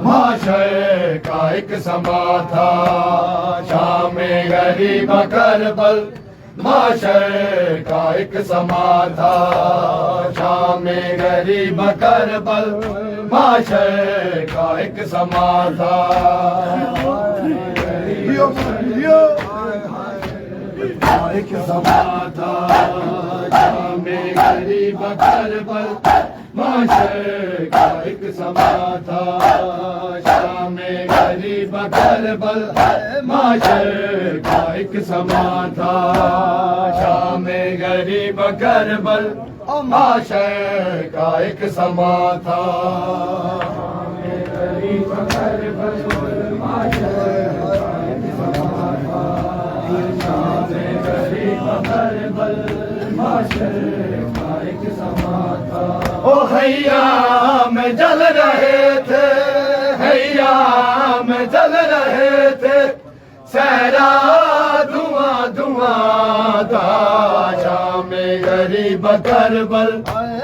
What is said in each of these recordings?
معاشر کا ایک سما تھا شام غریب کربل معاشر کا ایک سما تھا شام غریب کربل معاشر کا ایک سما تھا ایک سما تھا شام غریب کربل معاشر کا ایک سما تھا شام غریب کربل معاشر کا ایک سما تھا شام غریب کربل معاشر کا ایک سما تھا شام غریب کربل معاشر کا ایک سما تھا شام غریب کربل معاشر کا ایک سما تھا او خیام جل رہے تھے خیام جل رہے تھے سہرا دھواں دھواں تھا شام غریب کربل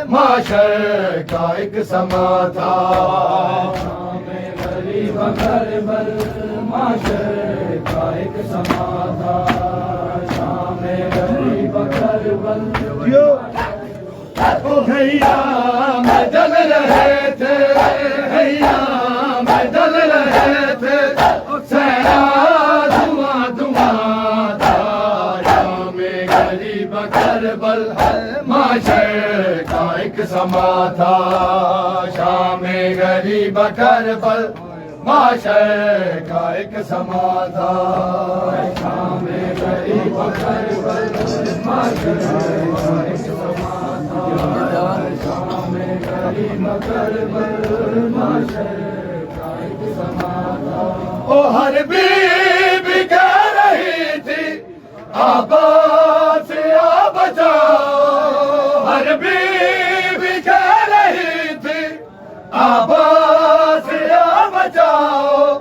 معاشر کا ایک سما تھا شام غریب کربل معاشر کا ایک سما تھا شام غریب کربل خیام جل رہے تھے خیام جل رہے تھے سہرا دھواں دھواں تھا شام غریب کربل معاشر کا ایک سما تھا شام غریب کربل معاشر کا ایک سما تھا شام غریب کربل معاشر کا ایک سما تھا شام غریب کربل معاشر کا ایک سما تھا او ہر بیوی کہہ رہی تھی آباد سے آ بچاؤ ہر بیوی کہہ رہی تھی آباد سے آ بچاؤ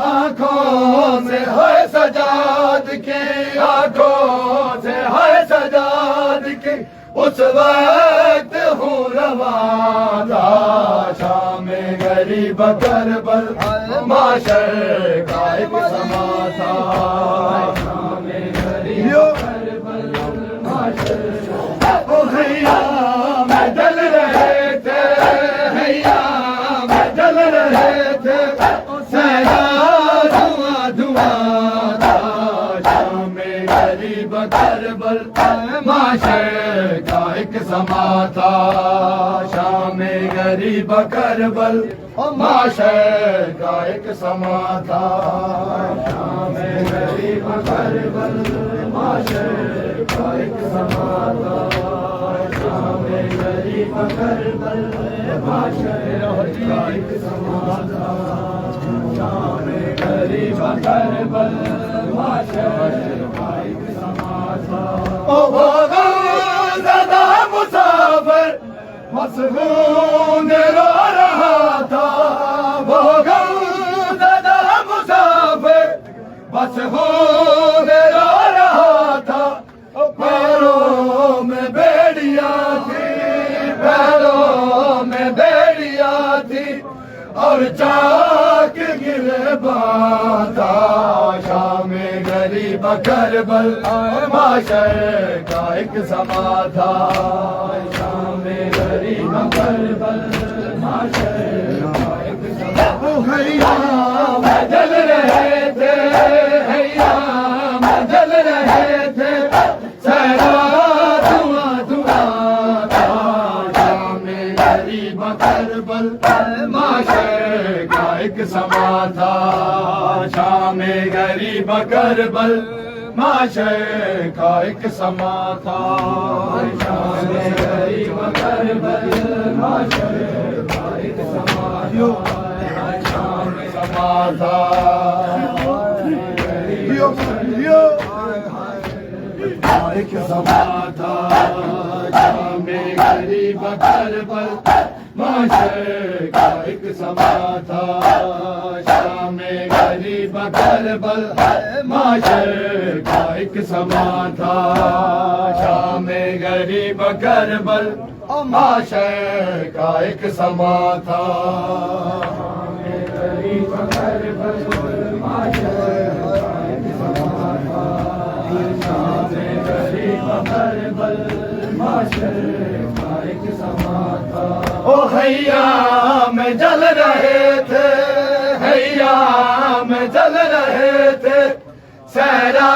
آنکھوں سے ہے سجاد کی آنکھوں سے ہے سجاد کی اس وقت ہوں رواں تھا شام غریب کربل معاشر کا ایک سما تھا شام غریب کربل معاشر خیام جل رہے تھے خیام جل رہے تھے سہرا دھواں دھواں تھا شام غریب کربل معاشر کا ایک سما تھا شام غریب کربل معاشر کا ایک سما تھا شام غریب کربل معاشر کا ایک سما تھا شام غریب کربل معاشر کا ایک سما تھا شام غریب کربل معاشر کا ایک سما تھا او غم زدہ مسافر مسجون رو رہا تھا وہ غم زدہ مسافر مسجون رو رہا تھا پیروں میں بیڑیاں تھی پیروں میں بیڑیاں تھی اور چاک گرباں تھا شام غریب کربل معاشر کا ایک سما تھا شام غریب کربل معاشر کا ایک سما تھا خیام جل رہے تھے خیام جل رہے تھے سہرا دھواں دھواں تھا شام غریب کربل معاشر کا ایک سما تھا شام غریب کربل معاشر کا ایک سما تھا شام غریب کربل معاشر کا ایک سما تھا شام سما تھا ایک سما تھا شام غریب کربل معاشر کا ایک سما تھا شام غریب کربل معاشر کا ایک سما تھا شام غریب کربل معاشر کا ایک سما تھا غریب کربل معاشر کا ایک سما تھا شام غریب کربل معاشر کا ایک سما تھا او حیا میں جل رہے تھے حیا میں جل رہے تھے سہرا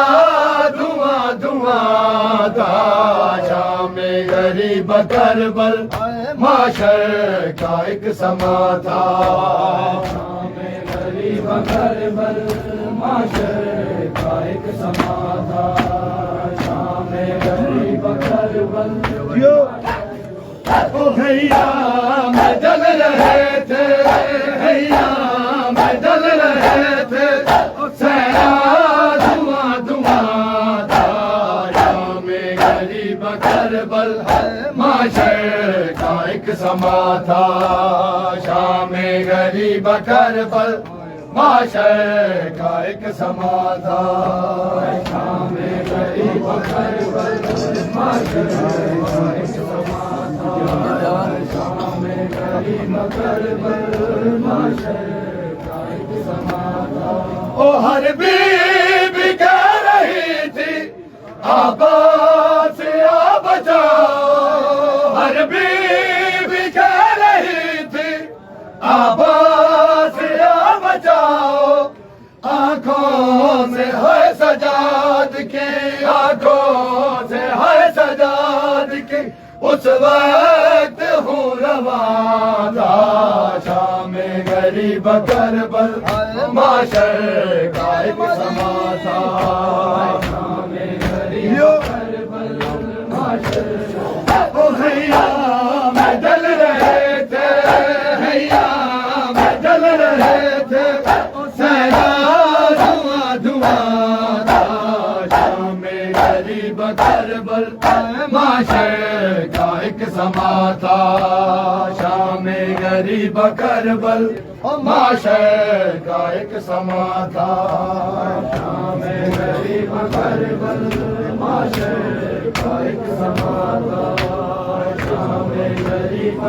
دھواں دھواں تھا شام غریب کربل معاشر کا ایک سما تھا شام غریب کربل معاشر کا ایک سما تھا شام غریب کربل حیا میں جل رہے تھے حیا میں جل رہے تھے سہرا دھواں دھواں تھا شام غریب کربل معاشر کا ایک سما تھا شام غریب کربل معاشر کا ایک سما تھا شام غریب کربل معاشر کا ایک سما تھا شام غریب کربل معاشر کا ایک سما تھا او ہر بیوی کہہ رہی تھی آباد سے آ بچاؤ ہر بیوی کہہ رہی تھی آباد سے آ بچاؤ آنکھوں سے ہے سجاد کی آنکھوں سے ہے سجاد کی اس وقت ہوں رواں تھا شام غریب کربل معاشر کا ایک سما تھا شام غریب کربل معاشر حیا میں جل رہے تھے حیا میں جل رہے تھے سہرا دھواں دھواں تھا شام غریب کربل معاشر کا ایک سما تھا شام غریب کربل معاشر کا ایک سما تھا شام غریب کربل معاشر کا ایک سما تھا شام غریب